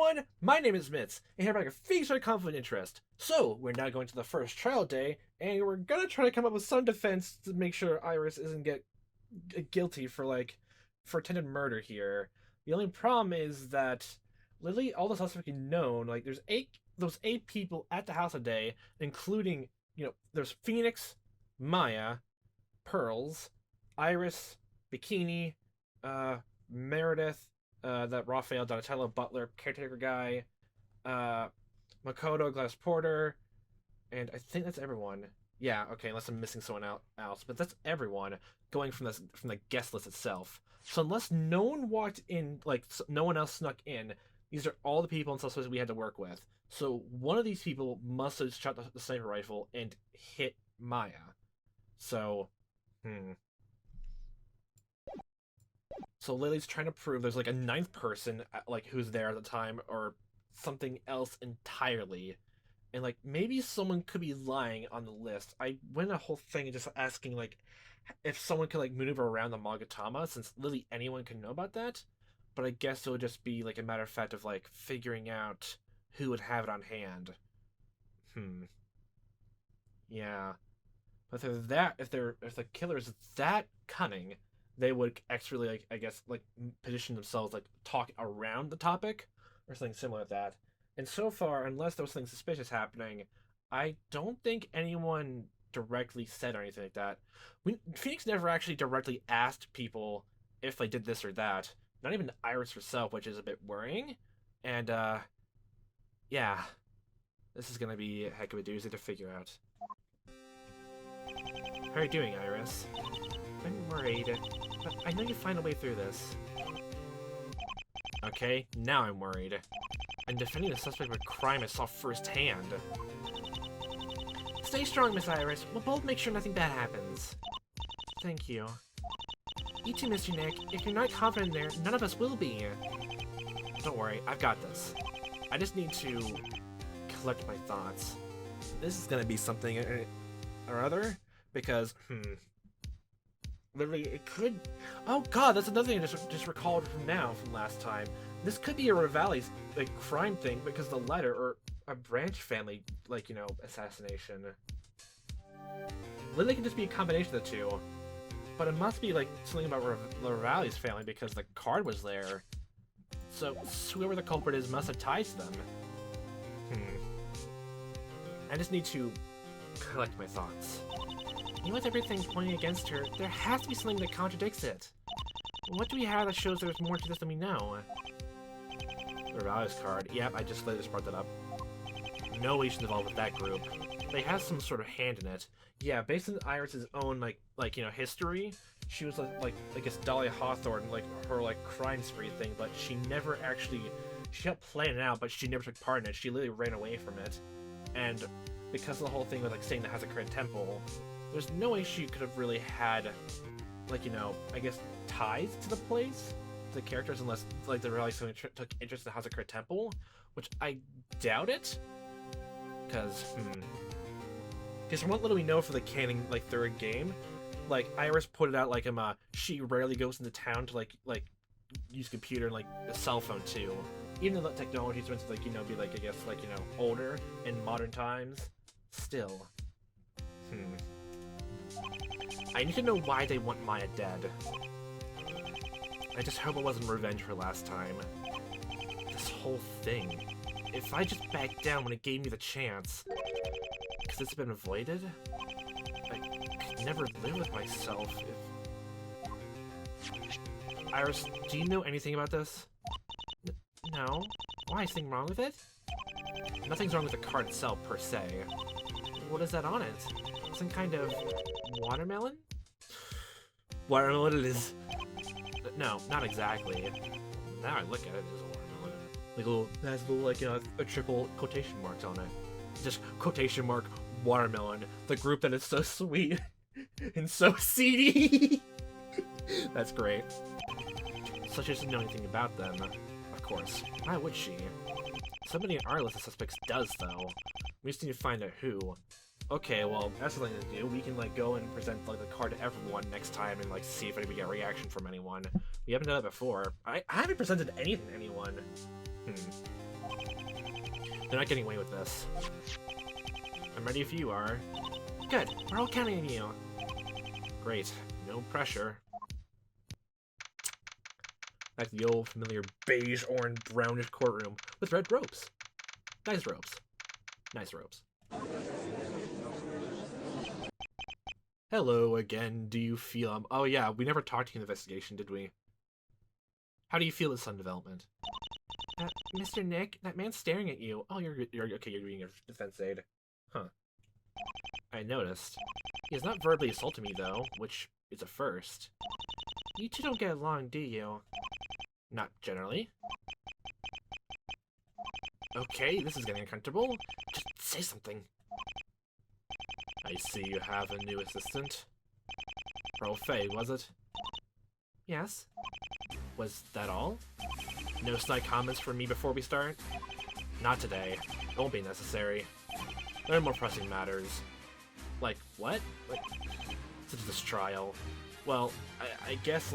everyone, my name is Mitz, and here I have feast our conflict interest. So, we're now going to the first trial day, and we're gonna try to come up with some defense to make sure Iris isn't get guilty for attempted murder here. The only problem is that literally all the suspects are known. Like, there's those eight people at the house today, including, there's Phoenix, Maya, Pearls, Iris, Bikini, Meredith, that Raphael, Donatello, Butler, caretaker guy, Makoto, Glass Porter, and I think that's everyone. Yeah, okay, unless I'm missing someone else, but that's everyone going from the guest list itself. So unless no one walked in, no one else snuck in, these are all the people and suspects we had to work with. So one of these people must have shot the sniper rifle and hit Maya. So, So Lily's trying to prove there's a ninth person who's there at the time or something else entirely. And maybe someone could be lying on the list. I went a whole thing just asking if someone could maneuver around the Magatama, since literally anyone can know about that. But I guess it would just be a matter of fact of figuring out who would have it on hand. Yeah. But if the killer is that cunning, they would actually position themselves talk around the topic or something similar to that. And so far, unless there was something suspicious happening, I don't think anyone directly said or anything like that. Phoenix never actually directly asked people if they did this or that. Not even Iris herself, which is a bit worrying. And yeah, this is gonna be a heck of a doozy to figure out. How are you doing, Iris? I'm worried, but I know you'll find a way through this. Okay, now I'm worried. I'm defending the suspect of a crime I saw firsthand. Stay strong, Miss Iris. We'll both make sure nothing bad happens. Thank you. You too, Mr. Nick. If you're not confident in there, none of us will be. Don't worry, I've got this. I just need to collect my thoughts. This is gonna be something or other, because, literally, it could... Oh god, that's another thing I just recalled from last time. This could be a Rivali's, crime thing, because the letter, or a Branch family, assassination. Literally, it could just be a combination of the two. But it must be, something about Rivali's family, because the card was there. So, whoever the culprit is must have ties to them. I just need to collect my thoughts. Even with everything pointing against her, there has to be something that contradicts it. What do we have that shows there's more to this than we know? Rivali's card. Yep, I just brought that up. No way she's involved with that group. They have some sort of hand in it. Yeah, based on Iris's own, history, she was, I guess, Dahlia Hawthorne, her, crime spree thing, but she never actually... She helped plan it out, but she never took part in it. She literally ran away from it. And because of the whole thing with, saying the Hazakura Temple, there's no way she could have really had, I guess, ties to the place, to the characters, unless, they really took interest in the Hazakura Temple, which I doubt it, because, from what little we know for the canon, third game, Iris put it out, she rarely goes into town to, use computer and, a cell phone, too. Even though the technology is meant to, be, I guess, older in modern times, still. I need to know why they want Maya dead. I just hope it wasn't revenge for last time. This whole thing. If I just backed down when it gave me the chance, because it's been avoided, I could never live with myself if... Iris, do you know anything about this? No. Why? Is anything wrong with it? Nothing's wrong with the card itself, per se. What is that on it? Some kind of watermelon? Watermelon it is. No, not exactly. Now I look at it, it is a watermelon. It has a little, a triple quotation marks on it. Just quotation mark, watermelon. The group that is so sweet and so seedy. That's great. So she doesn't know anything about them, of course. Why would she? Somebody in our list of suspects does, though. We just need to find out who. Okay, well, that's something to do. We can, go and present, the card to everyone next time and, see if we get a reaction from anyone. We haven't done that before. I haven't presented anything to anyone. They're not getting away with this. I'm ready if you are. Good, we're all counting on you. Great, no pressure. That's the old familiar beige, orange, brownish courtroom with red ropes. Nice ropes. Nice ropes. Hello again, do you feel... oh yeah, we never talked to you in the investigation, did we? How do you feel this sun development? Mr. Nick, that man's staring at you. Oh, you're okay, you're doing your defense aid. Huh. I noticed. He has not verbally assaulted me, though, which is a first. You two don't get along, do you? Not generally. Okay, this is getting uncomfortable. Just say something. I see you have a new assistant. Pearl Fay, was it? Yes. Was that all? No snide comments from me before we start? Not today. It won't be necessary. There are more pressing matters. Like, what? Like, such as this trial. Well, I guess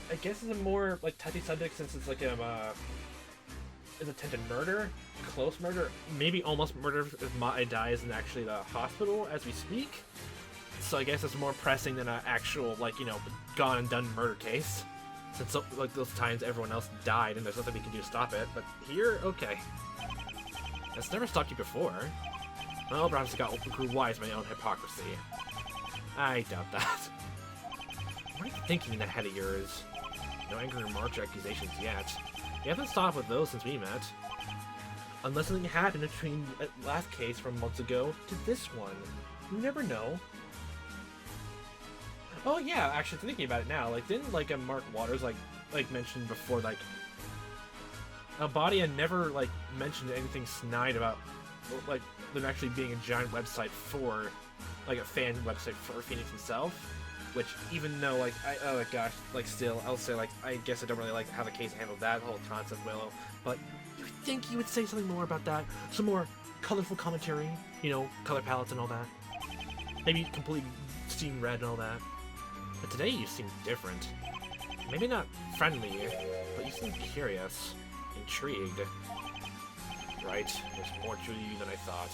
it's a more, like, touchy subject since it's like is attempted murder? Close murder? Maybe almost murder if Mai dies in actually the hospital as we speak? So I guess it's more pressing than an actual, like, you know, gone and done murder case. Since, like, those times everyone else died and there's nothing we can do to stop it. But here, okay. That's never stopped you before. Well, perhaps I grew wise by my own hypocrisy. I doubt that. What are you thinking in that head of yours? No angry remarks or accusations yet. You haven't stopped with those since we met. Unless something happened between that last case from months ago to this one. You never know. Oh yeah, actually thinking about it now, like didn't like Mark Waters like mentioned before, like Abadia never like mentioned anything snide about like them actually being a giant website for like a fan website for Phoenix himself. Which, even though, like, oh my gosh, like, still, I'll say, like, I guess I don't really like how the case handled that whole concept, Willow, but you would think you would say something more about that, some more colorful commentary, you know, color palettes and all that. Maybe completely steam red and all that. But today you seem different. Maybe not friendly, but you seem curious, intrigued. Right, there's more to you than I thought.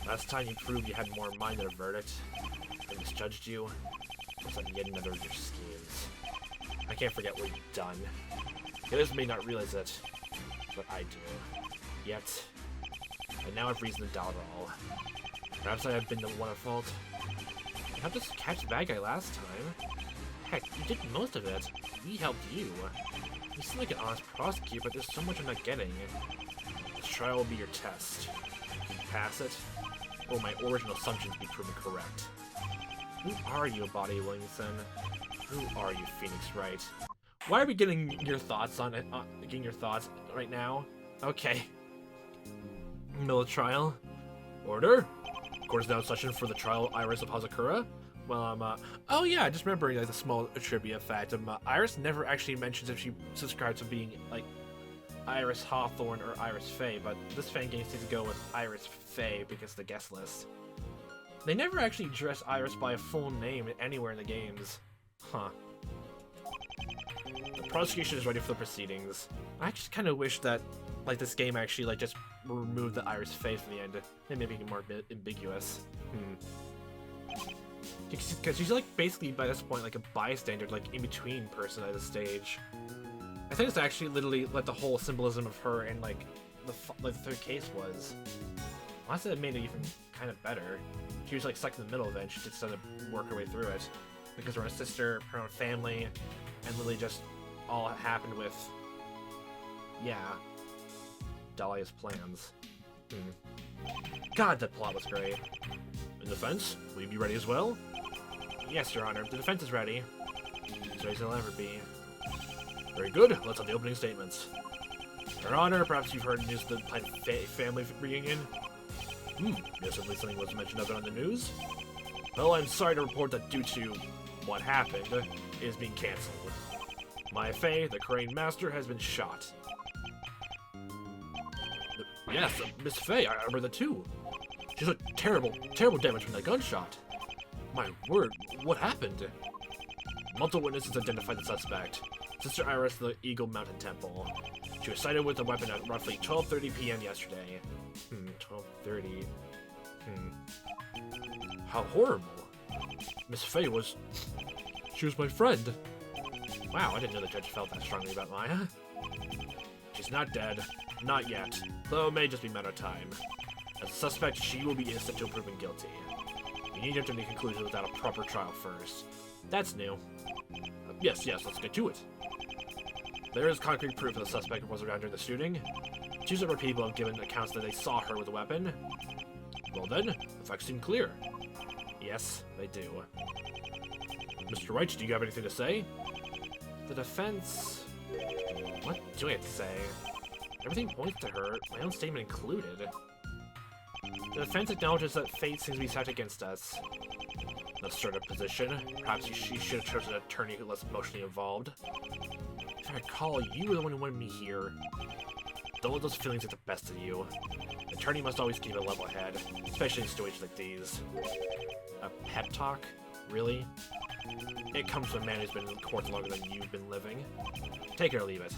Last time you proved you had more in mind than a verdict. I misjudged you. Looks like yet another of your schemes. I can't forget what you've done. The others may not realize it, but I do. Yet, I now have reason to doubt it all. Perhaps I have been the one at fault. You helped us catch the bad guy last time. Heck, you did most of it. We helped you. You seem like an honest prosecutor, but there's so much I'm not getting. This trial will be your test. Can you pass it? Or will my original assumptions be proven correct? Who are you, Body Williamson? Who are you, Phoenix Wright? Why are we getting your thoughts on it? Getting your thoughts right now? Okay. Middle of trial. Order? Court is now in session for the trial of Iris of Hazakura. Well, oh yeah, just remembering like a small trivia fact. Iris never actually mentions if she subscribes to being like Iris Hawthorne or Iris Faye, but this fan game seems to go with Iris Faye because of the guest list. They never actually address Iris by a full name anywhere in the games. Huh. The prosecution is ready for the proceedings. I actually kind of wish that, like, this game actually, like, just removed the Iris face in the end. They may be more ambiguous. Because she's, like, basically, by this point, like, a bystander, like, in-between person at this stage. I think it's actually literally, like, the whole symbolism of her and, like, the third case was. Honestly, that made it even kind of better. She was like stuck in the middle of it, and she just had to work her way through it. Because her own sister, her own family, and literally just all happened with, yeah, Dahlia's plans. God, that plot was great. In defense, will you be ready as well? Yes, Your Honor, the defense is ready. As ready as it'll ever be. Very good, let's have the opening statements. Your Honor, perhaps you've heard news of the planned family reunion? Yes, at least something was mentioned of it on the news. Well, I'm sorry to report that due to what happened, it is being cancelled. Maya Fey, the Crane Master, has been shot. Yes, Miss Fey, I remember that too. She took terrible damage from that gunshot. My word, what happened? Multiple witnesses identified the suspect. Sister Iris, the Eagle Mountain Temple. She was sighted with the weapon at roughly 12:30 p.m. yesterday. 12:30. How horrible. Miss Fey was... She was my friend. Wow, I didn't know the judge felt that strongly about Maya. She's not dead. Not yet. Though it may just be a matter of time. As a suspect, she will be innocent until proven guilty. You need to come to the conclusion without a proper trial first. That's new. Yes, let's get to it. There is concrete proof that the suspect was around during the shooting. Two separate people have given accounts that they saw her with a weapon. Well then, the facts seem clear. Yes, they do. Mr. Wright, do you have anything to say? The defense... What do I have to say? Everything points to her, my own statement included. The defense acknowledges that fate seems to be stacked against us. In a sort of position, perhaps she should have chosen an attorney who was less emotionally involved. If I recall, you were the one who wanted me here. Don't let those feelings get the best of you. An attorney must always keep a level head, especially in situations like these. A pep talk? Really? It comes from a man who's been in court longer than you've been living. Take it or leave it.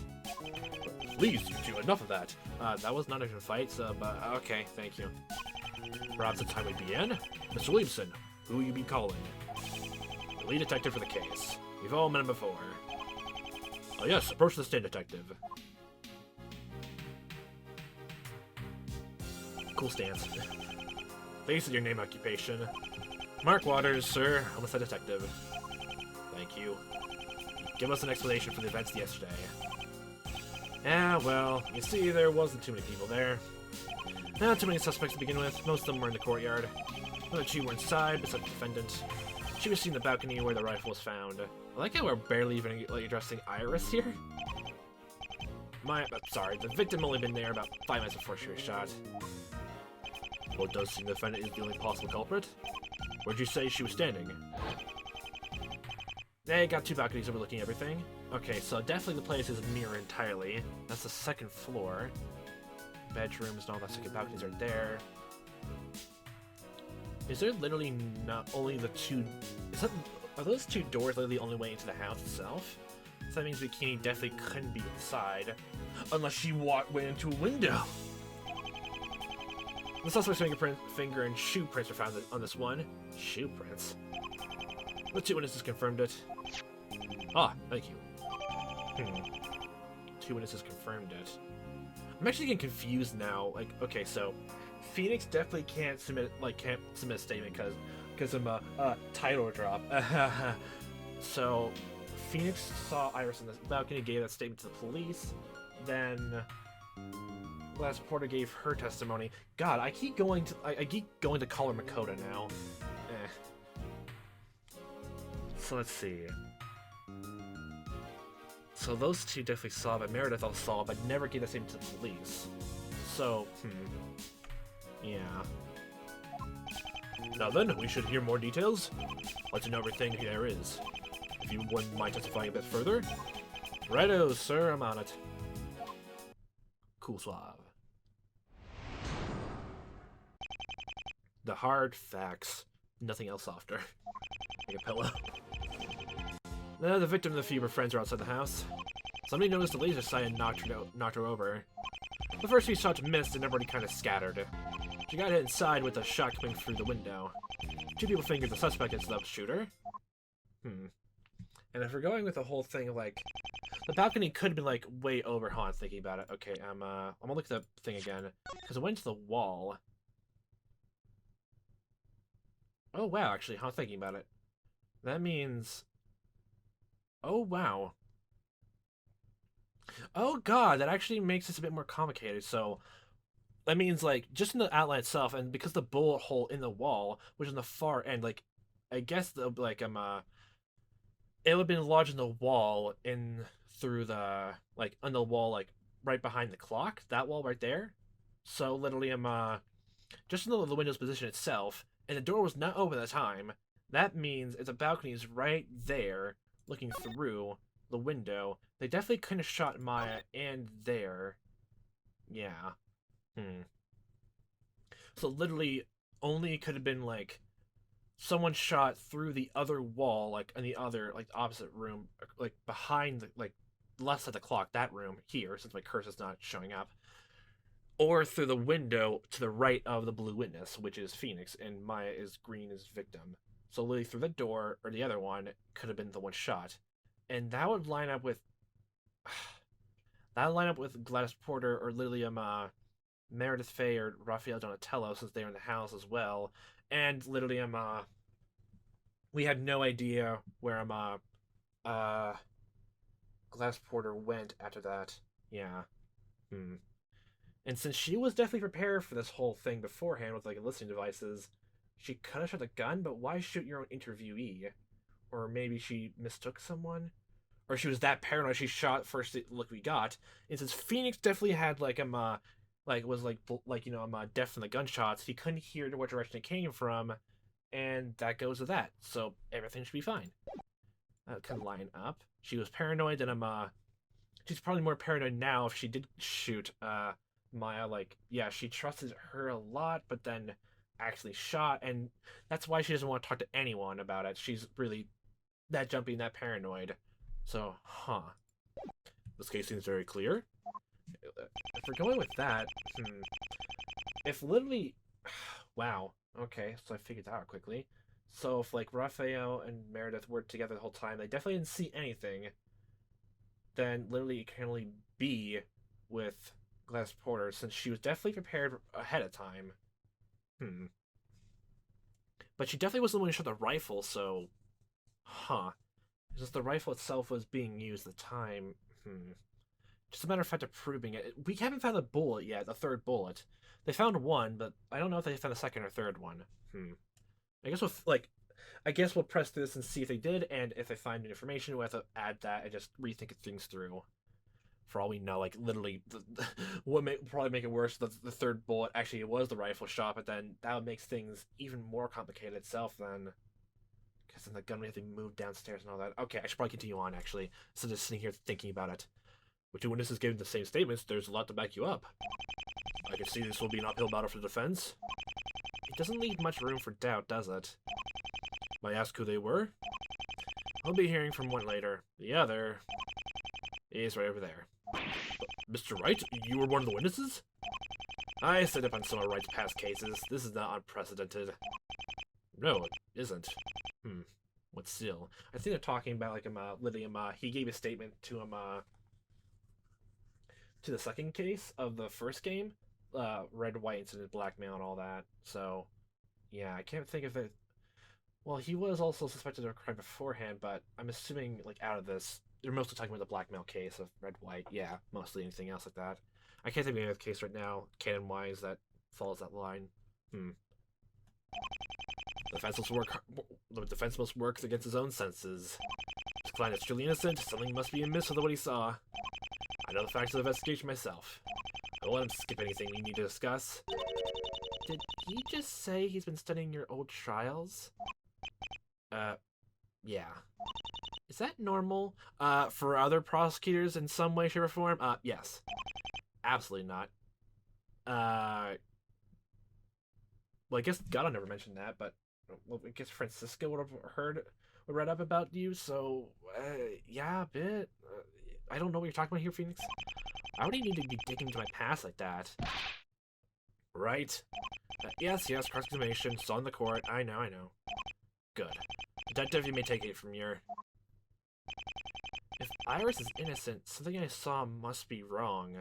Please, you two, enough of that. That was not a fight, but okay, thank you. Perhaps it's time we begin? Mr. Williamson, who will you be calling? The lead detective for the case. We've all met him before. Oh yes, approach the stand, detective. Cool stance. Face your name, occupation. Mark Waters, sir, homicide detective. Thank you. Give us an explanation for the events yesterday. Yeah, well, you see, there wasn't too many people there. Not too many suspects to begin with. Most of them were in the courtyard. Another two were inside, besides the defendant. She was seen in the balcony where the rifle was found. I like how we're barely even addressing Iris here. Sorry, the victim only been there about 5 minutes before she was shot. Well, it does seem the defendant is the only possible culprit. Where'd you say she was standing? They got two balconies overlooking everything. Okay, so definitely the place is mirror entirely. That's the second floor. Bedrooms and all that second balconies are there. Is there literally not only the two... Are those two doors literally the only way into the house itself? So that means Bikini definitely couldn't be inside. Unless she went into a window! The suspect's finger and shoe prints were found on this one. Shoe prints? The two witnesses confirmed it. Ah, thank you. Two witnesses confirmed it. I'm actually getting confused now. Like, okay, so Phoenix definitely can't submit a statement because of a title drop. So Phoenix saw Iris in the balcony, gave that statement to the police. Then last Porter gave her testimony. God, I keep going to call her Makoto now. So let's see. So those two definitely saw, but Meredith also saw, but never gave the statement to the police. So, yeah. Now then, we should hear more details. Let's know everything there is. If you wouldn't mind testifying a bit further. Righto, sir, I'm on it. Cool suave. The hard facts. Nothing else softer. Like a pillow. The victim and the few of her friends are outside the house. Somebody noticed the laser sight and knocked her over. The first few shots missed and everybody kind of scattered. She got hit inside with a shot coming through the window. Two people fingered the suspect as the shooter. And if we're going with the whole thing of like, the balcony could have been like way over Han thinking about it. Okay, I'm gonna look at the thing again because it went to the wall. Oh wow, actually, Han thinking about it. That means. Oh wow. Oh god, that actually makes this a bit more complicated. So that means like just in the outline itself, and because the bullet hole in the wall, which is on the far end, like I guess the it would have been lodged in the wall in through the like on the wall like right behind the clock, that wall right there. So literally just in the window's position itself, and the door was not open at the time. That means if the balcony is right there, looking through the window, they definitely couldn't have shot Maya and there. Yeah. So literally only could have been like someone shot through the other wall, like in the other like opposite room, like behind the like left side of the clock, that room here, since my cursor's not showing up, or through the window to the right of the blue witness, which is Phoenix, and Maya is green as victim. So literally through the door, or the other one, could have been the one shot. And that would line up with... that would line up with Gladys Porter, or literally, Meredith Faye, or Raphael Donatello, since they're in the house as well. And literally, we had no idea where, Gladys Porter went after that. Yeah. Hmm. And since she was definitely prepared for this whole thing beforehand with like listening devices, she could have shot the gun, but why shoot your own interviewee? Or maybe she mistook someone? Or she was that paranoid she shot first look we got. And since Phoenix definitely had was deaf from the gunshots, he couldn't hear what direction it came from, and that goes with that. So everything should be fine. That could line up. She was paranoid, and she's probably more paranoid now if she did shoot Maya. Like, yeah, she trusted her a lot, but then actually shot, and that's why she doesn't want to talk to anyone about it. She's really that jumpy and that paranoid. So, this case seems very clear. If we're going with that, if literally, wow, okay, so I figured that out quickly. So if like Raphael and Meredith were together the whole time, they definitely didn't see anything, then literally it can only be with Gladys Porter, since she was definitely prepared ahead of time. But she definitely wasn't the one who shot the rifle, so... Just the rifle itself was being used at the time. Just a matter of fact of proving it. We haven't found a bullet yet, the third bullet. They found one, but I don't know if they found a second or third one. I guess we'll press through this and see if they did, and if they find new information, we'll have to add that and just rethink things through. For all we know, like, literally, what may probably make it worse, the third bullet, actually, it was the rifle shot, but then that would make things even more complicated itself, then. Because then the gun would have to move downstairs and all that. Okay, I should probably continue on, actually, instead of sitting here thinking about it. With two witnesses giving the same statements, there's a lot to back you up. I can see this will be an uphill battle for the defense. It doesn't leave much room for doubt, does it? May I ask who they were? I'll be hearing from one later. The other is right over there. Mr. Wright, you were one of the witnesses? I set up on some of Wright's past cases. This is not unprecedented. No, it isn't. What still? I think they're talking about like literally he gave a statement to to the second case of the first game, red, white incident, blackmail, and all that. So, yeah, I can't think of it. Well, he was also suspected of a crime beforehand, but I'm assuming like out of this, they're mostly talking about the blackmail case of red, white. Yeah, mostly anything else like that. I can't think of any other case right now, canon-wise, that follows that line. The defense must work against his own senses. His client is truly innocent. Something must be amiss with what he saw. I know the facts of the investigation myself. I won't let him skip anything we need to discuss. Did he just say he's been studying your old trials? Yeah. Is that normal? For other prosecutors in some way, shape, or form? Yes. Absolutely not. Well, I guess God never mentioned that, but well, I guess Francisco would have read up about you, so, yeah, a bit. I don't know what you're talking about here, Phoenix. I don't even need to be digging into my past like that. Right. Yes, cross-examination, still in the court. I know. Good. Detective, you may take it from here. If Iris is innocent, something I saw must be wrong.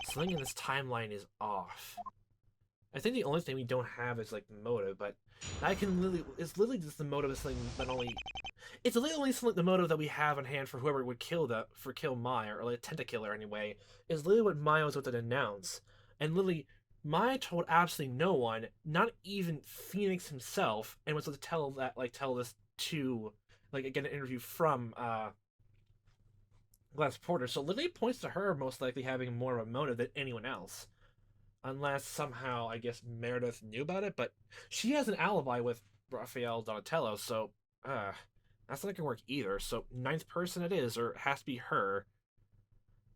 Something in this timeline is off. I think the only thing we don't have is, like, motive, but it's literally just the motive is something that only... It's literally the motive that we have on hand for whoever would kill Maya, or like, attempt to kill her anyway, is literally what Maya was about to announce. And literally, Maya told absolutely no one, not even Phoenix himself, and was about to tell this to, like, get an interview from, Gladys Porter. So literally it points to her most likely having more of a motive than anyone else. Unless somehow, I guess, Meredith knew about it, but she has an alibi with Raphael Donatello, so, that's not gonna work either. So, ninth person it is, or it has to be her.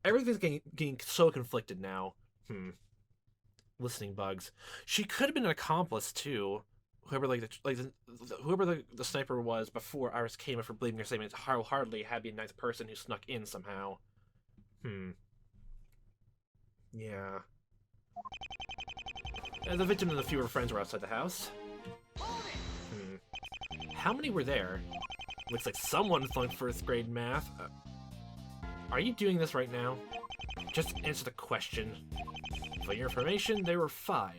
Everything's getting so conflicted now. Listening bugs. She could have been an accomplice, too. Whoever, whoever the sniper was before Iris came in for believing her statement, hardly had to be a ninth person who snuck in somehow. Yeah. The victim and a few of her friends were outside the house. How many were there? Looks like someone flunked first grade math. Are you doing this right now? Just answer the question. For your information, there were 5.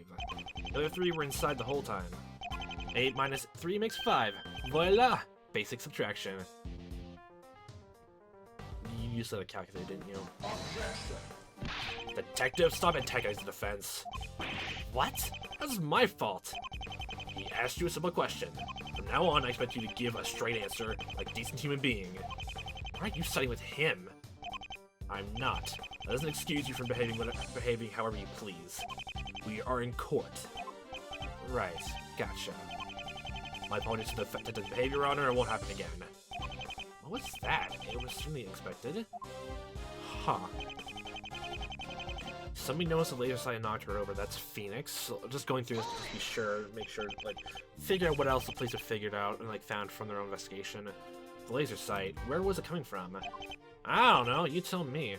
The other 3 were inside the whole time. 8 minus 3 makes 5. Voila! Basic subtraction. You used a calculator, didn't you? Detective, stop antagonizing the defense. What? That was my fault. He asked you a simple question. From now on, I expect you to give a straight answer, like a decent human being. Why aren't you siding with him? I'm not. That doesn't excuse you from behaving however you please. We are in court. Right, gotcha. My apologies to the behavior, Your Honor. It won't happen again. What was that? It was certainly expected. Huh. Somebody noticed the laser sight and knocked her over. That's Phoenix. So just going through this to be sure, make sure, like, figure out what else the police have figured out and, like, found from their own investigation. The laser sight, where was it coming from? I don't know, you tell me.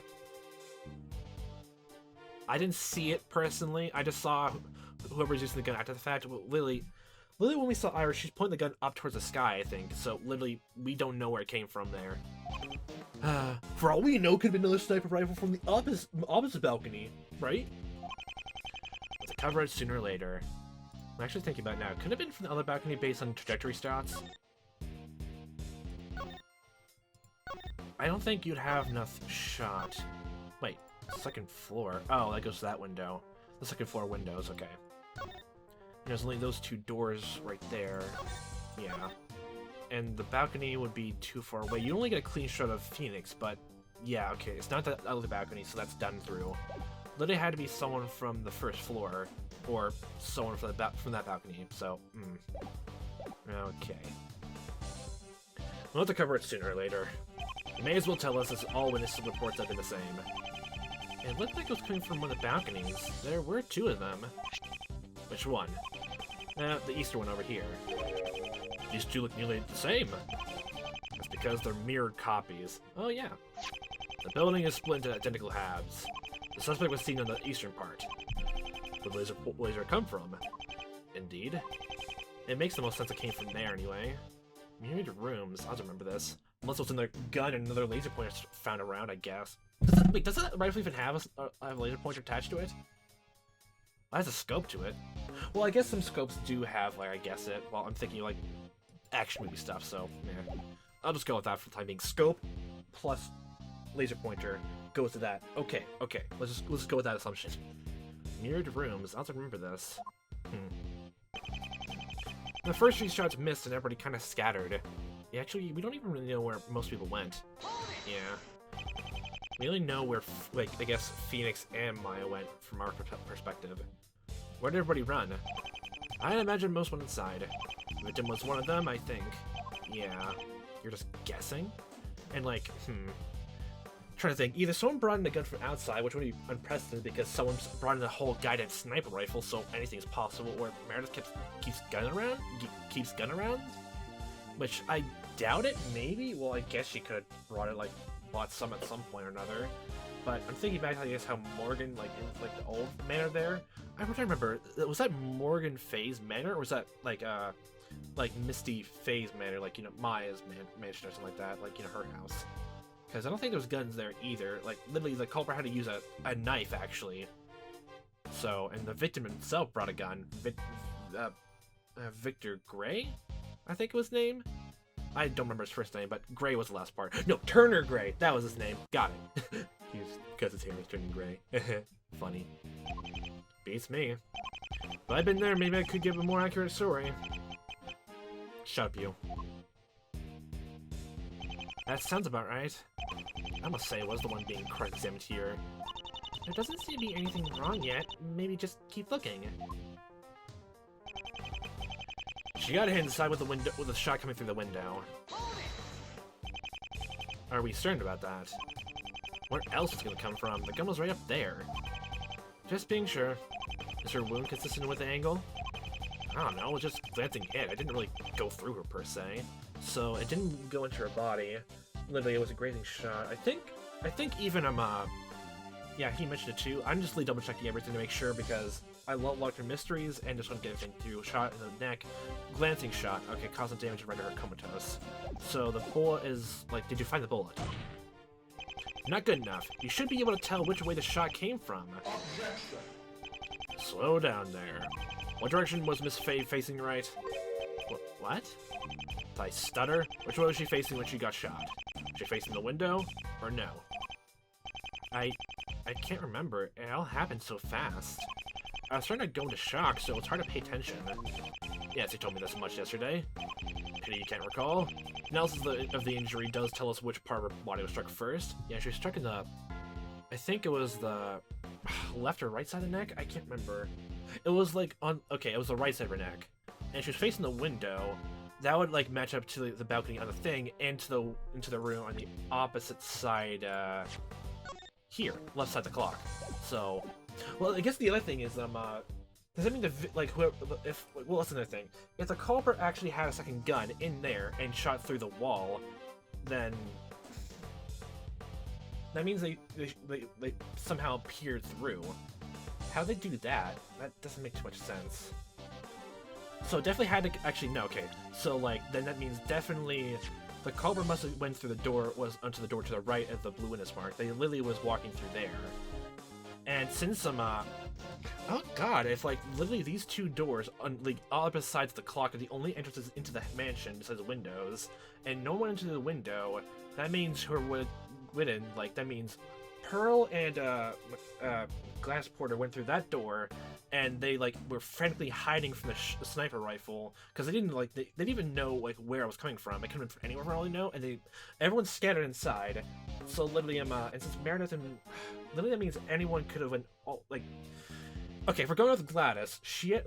I didn't see it personally. I just saw whoever's using the gun after the fact. Lily, when we saw Iris, she's pointing the gun up towards the sky, I think. So, literally, we don't know where it came from there. For all we know, could have been another sniper rifle from the opposite balcony, right? But to cover it sooner or later. I'm actually thinking about it now. Could it have been from the other balcony based on trajectory stats? I don't think you'd have enough shot. Wait, second floor. Oh, that goes to that window. The second floor windows, okay. There's only those 2 doors right there. Yeah. And the balcony would be too far away. You only get a clean shot of Phoenix, but yeah, okay. It's not the other balcony, so that's done through. Literally had to be someone from the first floor, or someone from that balcony, so, Okay. We'll have to cover it sooner or later. You may as well tell us, as all witness reports have been the same. It looked like it was coming from one of the balconies. There were 2 of them. Which one? The eastern one over here. These 2 look nearly the same. That's because they're mirrored copies. Oh yeah. The building is split into identical halves. The suspect was seen on the eastern part. Where the laser come from? Indeed. It makes the most sense it came from there anyway. Mirrored rooms. I'll remember this. Unless it was in their gun and another laser pointer found around, I guess. Wait, does that rifle even have a laser pointer attached to it? It has a scope to it. Well, I guess some scopes do have, like, I guess it. Well, I'm thinking, like, action movie stuff, so, yeah. I'll just go with that for the time being. Scope plus laser pointer goes to that. Okay. Let's just go with that assumption. Mirrored rooms. I'll have to remember this. The first 3 shots missed and everybody kind of scattered. Yeah, actually, we don't even really know where most people went. Yeah. We only know where, like, I guess Phoenix and Maya went from our perspective. Where did everybody run? I imagine most went inside. Victim was one of them, I think. Yeah. You're just guessing? And, like, trying to think. Either someone brought in a gun from outside, which would be unprecedented because someone brought in a whole guided sniper rifle, so anything's possible, or Meredith keeps gun around? Which I doubt it, maybe? Well, I guess she could have bought some at some point or another. But I'm thinking back, I guess, how Morgan, in the old manor there. I don't remember. Was that Morgan Faye's manor, or was that, like Misty Faye's manor, like, Maya's mansion or something like that, like, her house? Because I don't think there was guns there either. Like, literally, the culprit had to use a knife, actually. So, and the victim himself brought a gun. Victor Gray? I think it was his name. I don't remember his first name, but Gray was the last part. No, Turner Gray. That was his name. Got it. Because his hair was turning gray. Funny. Beats me. If I'd been there, maybe I could give a more accurate story. Shut up, you. That sounds about right. I must say I was the one being cross-examined here. There doesn't seem to be anything wrong yet. Maybe just keep looking. She got hit inside with a shot coming through the window. Are we certain about that? Where else is it gonna come from? The gun was right up there. Just being sure. Is her wound consistent with the angle? I don't know, it was just glancing hit. I didn't really go through her per se. So it didn't go into her body. Literally, it was a grazing shot. I think I think even yeah, he mentioned it too. I'm just really double checking everything to make sure because I love long-term mysteries and just want to get everything through. Shot in the neck, glancing shot. Okay, causing damage to render her comatose. So the bullet is like, did you find the bullet? Not good enough. You should be able to tell which way the shot came from. Objection. Slow down there. What direction was Miss Faye facing, right? What? Did I stutter? Which way was she facing when she got shot? Was she facing the window? Or no? I can't remember. It all happened so fast. I was starting to go into shock, so it's hard to pay attention. Yes, he told me this much yesterday. Pity you can't recall. Analysis of the injury does tell us which part of her body was struck first. Yeah, she was struck in the... I think it was the left or right side of the neck? I can't remember. It was like on... Okay, it was the right side of her neck. And she was facing the window. That would like match up to the balcony on the thing and to into the room on the opposite side, here, left side of the clock. So, well, I guess the other thing is, does that mean like whoever, if, well, that's another thing. If the culprit actually had a second gun in there and shot through the wall, then that means they somehow peered through. How they do that? That doesn't make too much sense. So definitely had to actually no. Okay, so like then that means definitely the culprit must have went through the door, was onto the door to the right of the blue witness mark. Lily was walking through there, and since some oh god, if like literally these two doors on like opposite sides of the clock are the only entrances into the mansion besides the windows, and no one into the window, that means her within like that means Pearl and Glass Porter went through that door, and they like were frantically hiding from the sniper rifle because they didn't like they didn't even know like where I was coming from. It could have been from anywhere for all they know, and everyone's scattered inside. So literally, and since Meredith and literally that means anyone could have went like. Okay, if we're going with Gladys, she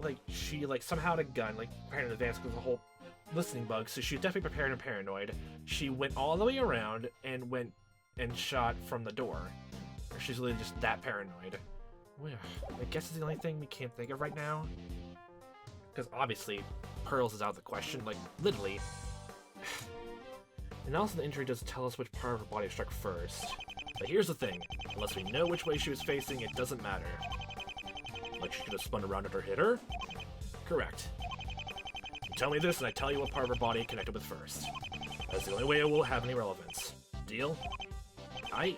somehow had a gun like prepared in advance because of the whole listening bug. So she was definitely prepared and paranoid. She went all the way around and went and shot from the door. She's literally just that paranoid. Well, I guess it's the only thing we can't think of right now. Because obviously, Pearls is out of the question, like, literally. And also the injury does tell us which part of her body struck first. But here's the thing, unless we know which way she was facing, it doesn't matter. Like she could have spun around or hit her? Correct. You tell me this and I tell you what part of her body it connected with first. That's the only way it will have any relevance. Deal? What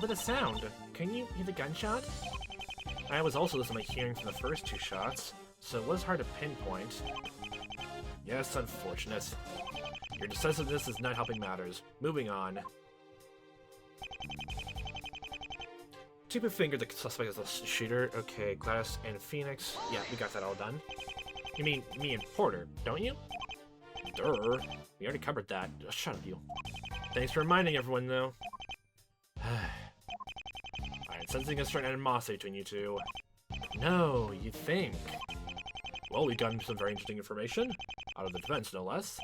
did it sound? Can you hear the gunshot? I was also listening to my hearing from the first two shots, so it was hard to pinpoint. Yes, unfortunate. Your decisiveness is not helping matters. Moving on. Tip of finger, the suspect is the shooter. Okay, Gladys and Phoenix. Yeah, we got that all done. You mean me and Porter, don't you? Durr. We already covered that. Shut up, you. Thanks for reminding everyone, though. I'm sensing a certain animosity between you two. No, you think? Well, we got some very interesting information. Out of the defense, no less.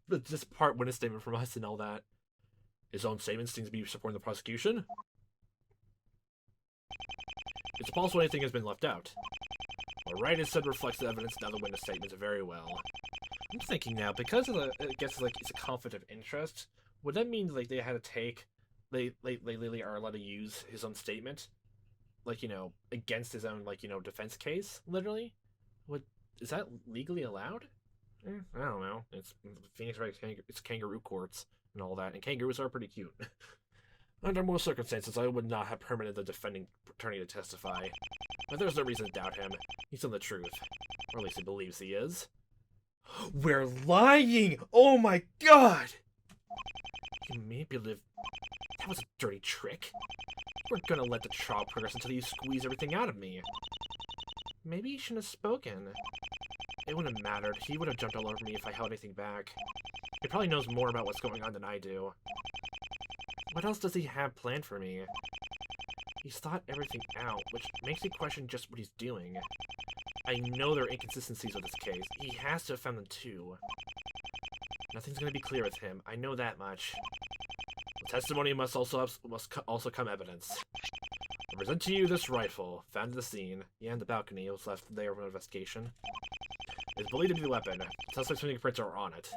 This part witness statement from us and all that. His own statement seems to be supporting the prosecution. It's possible anything has been left out. What Wright has said reflects the evidence in other witness statements very well. I'm thinking now, because of the, I guess like it's a conflict of interest, would that mean like they had to take, they legally are allowed to use his own statement, like, you know, against his own, like, you know, defense case, literally? Is that legally allowed? I don't know. It's Phoenix Wright, it's kangaroo courts and all that, and kangaroos are pretty cute. Under most circumstances, I would not have permitted the defending attorney to testify. But there's no reason to doubt him. He's telling the truth. Or at least he believes he is. We're lying! Oh my god! You manipulative... That was a dirty trick. We're gonna let the trial progress until you squeeze everything out of me. Maybe you shouldn't have spoken. It wouldn't have mattered. He would have jumped all over me if I held anything back. He probably knows more about what's going on than I do. What else does he have planned for me? He's thought everything out, which makes me question just what he's doing. I know there are inconsistencies with this case. He has to have found them too. Nothing's going to be clear with him. I know that much. The testimony must also come evidence. I present to you this rifle, found at the scene. Yeah, in the balcony. It was left there for investigation. It's believed to be the weapon. Suspect's fingerprints are on it.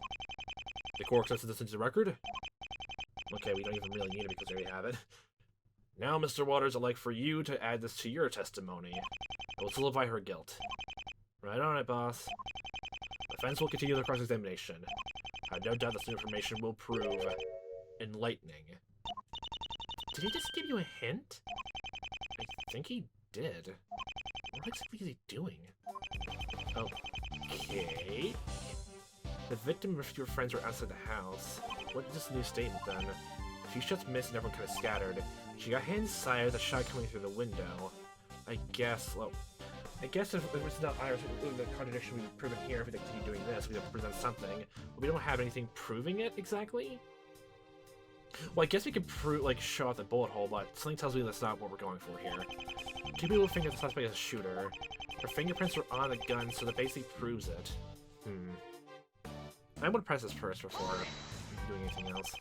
The court accepts this into the record? Okay, we don't even really need it because we already have it. Now, Mr. Waters, I'd like for you to add this to your testimony. It will solidify her guilt. Right on it, boss. The defense will continue the cross-examination. I have no doubt this information will prove enlightening. Did he just give you a hint? I think he did. What exactly is he doing? Okay. The victim and a few friends were outside the house. What is this new statement then? A few shots missed and everyone kind of scattered. She got hit inside with a shot coming through the window. I guess if it's not Iris, the contradiction we've proven here, if we continue doing this, we have to present something. But we don't have anything proving it exactly? Well, I guess we could show off the bullet hole, but something tells me that's not what we're going for here. Two people think the suspect is a shooter. Her fingerprints were on the gun, so that basically proves it. I would press this first before doing anything else.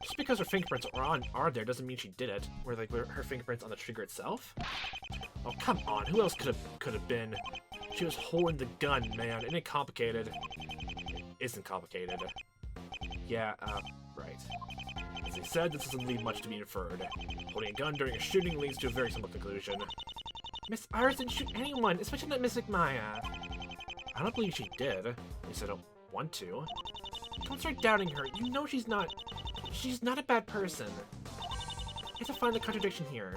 Just because her fingerprints are there doesn't mean she did it. Were her fingerprints on the trigger itself? Oh, come on, who else could have been? She was holding the gun, man. Isn't it complicated? It isn't complicated. Yeah, right. As he said, this doesn't leave much to be inferred. Holding a gun during a shooting leads to a very simple conclusion. Miss Iris didn't shoot anyone, especially not Miss Maya. I don't believe she did. At least I don't want to. Don't start doubting her. You know she's not a bad person. You have to find the contradiction here.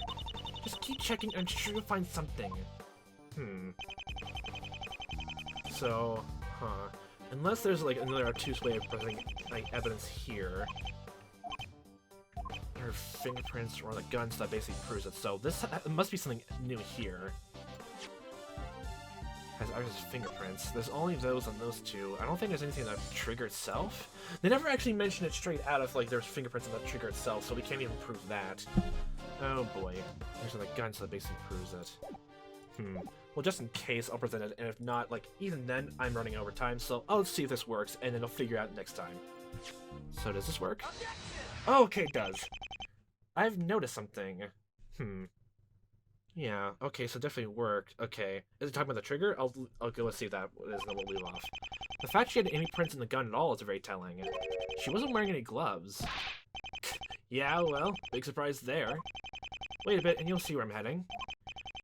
Just keep checking and I'm sure you'll find something. So, unless there's another obtuse way of presenting evidence here. Her fingerprints or the gun, so that basically proves it. So this must be something new here. Has Iris' fingerprints. There's only those on those two. I don't think there's anything on the trigger itself. They never actually mention it straight out of there's fingerprints on the trigger itself, so we can't even prove that. Oh boy. There's on the gun, so that basically proves it. Well, just in case, I'll present it, and if not, even then, I'm running over time, so I'll see if this works, and then I'll figure out next time. So does this work? Oh, okay, it does. I've noticed something. Yeah, okay, so it definitely worked. Okay. Is it talking about the trigger? I'll go and see if that is, and then we'll leave off. The fact she had any prints in the gun at all is very telling. She wasn't wearing any gloves. Yeah, well, big surprise there. Wait a bit, and you'll see where I'm heading.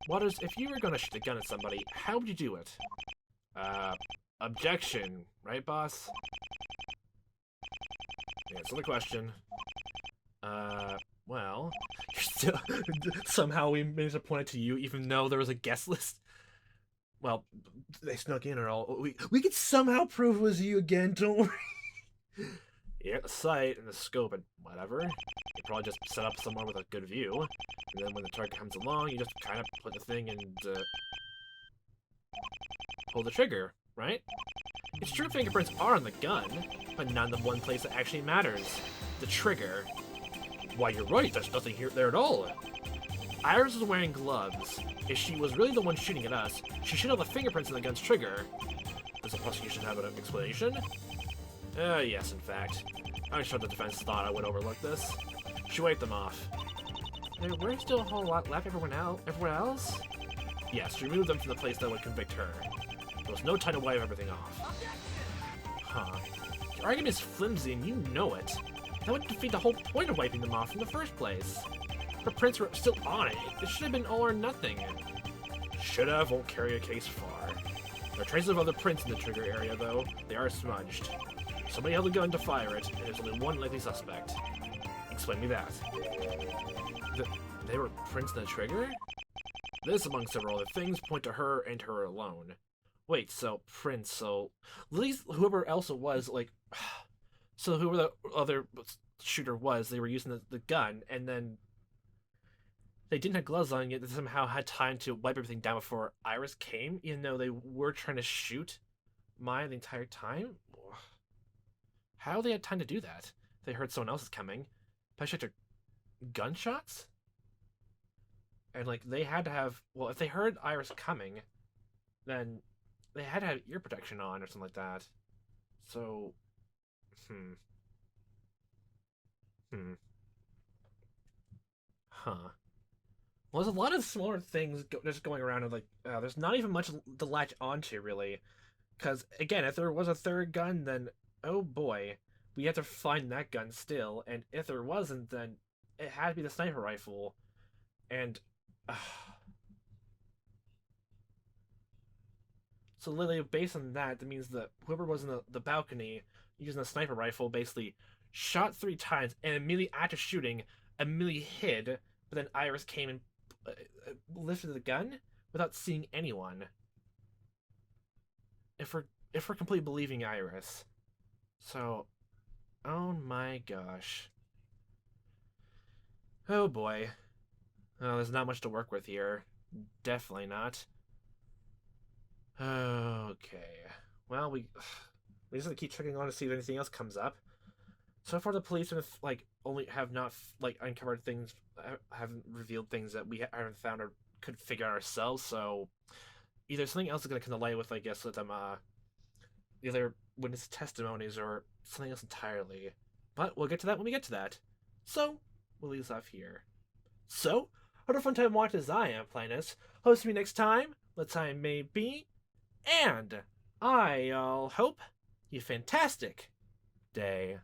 Waters, if you were gonna shoot a gun at somebody, how would you do it? Objection, right, boss? Yeah, answer the question. Well, you're still somehow we managed to point it to you, even though there was a guest list. Well, they snuck in or all. We could somehow prove it was you again. Don't worry. Yeah, the sight and the scope and whatever. You probably just set up somewhere with a good view, and then when the target comes along, you just kind of put the thing and pull the trigger, right? It's true fingerprints are on the gun, but not in the one place that actually matters: the trigger. Why, you're right, there's nothing there at all. Iris was wearing gloves. If she was really the one shooting at us, she should have the fingerprints in the gun's trigger. Does the prosecution have an explanation? Yes, in fact. I'm sure the defense thought I would overlook this. She wiped them off. There were still a whole lot left everywhere else? Yes, she removed them from the place that would convict her. There was no time to wipe everything off. Your argument is flimsy and you know it. That would defeat the whole point of wiping them off in the first place. Her prints were still on it. It should have been all or nothing. Should have won't carry a case far. There are traces of other prints in the trigger area, though. They are smudged. Somebody held a gun to fire it, and there's only one likely suspect. Explain me that. They were prints in the trigger? This, among several other things, point to her and her alone. Wait, so prints, so... At least whoever else it was, so whoever the other shooter was, they were using the gun, and then they didn't have gloves on, yet they somehow had time to wipe everything down before Iris came, even though they were trying to shoot Maya the entire time? How they had time to do that? They heard someone else is coming. Probably checked their gunshots? And, they had to have... Well, if they heard Iris coming, then they had to have ear protection on or something like that. So... Well, there's a lot of smaller things just going around, and there's not even much to latch onto, really. Because, again, if there was a third gun, then, oh boy. we have to find that gun still, and if there wasn't, then it had to be the sniper rifle. And so literally, based on that, that means that whoever was in the balcony using the sniper rifle basically shot 3 times, and immediately after shooting, immediately hid. But then Iris came and lifted the gun without seeing anyone. If we're completely believing Iris, so oh my gosh, oh boy, oh, there's not much to work with here. Definitely not. Okay. Well, we just have to keep checking on to see if anything else comes up. So far, the police have only have not uncovered things, haven't revealed things that we haven't found or could figure out ourselves. So either something else is going to come to light with, I guess, with them either witness testimonies or something else entirely. But we'll get to that when we get to that. So we'll leave this off here. So, what a fun time watching as I am playing this. Host me next time. What time may be. And I'll hope you fantastic day.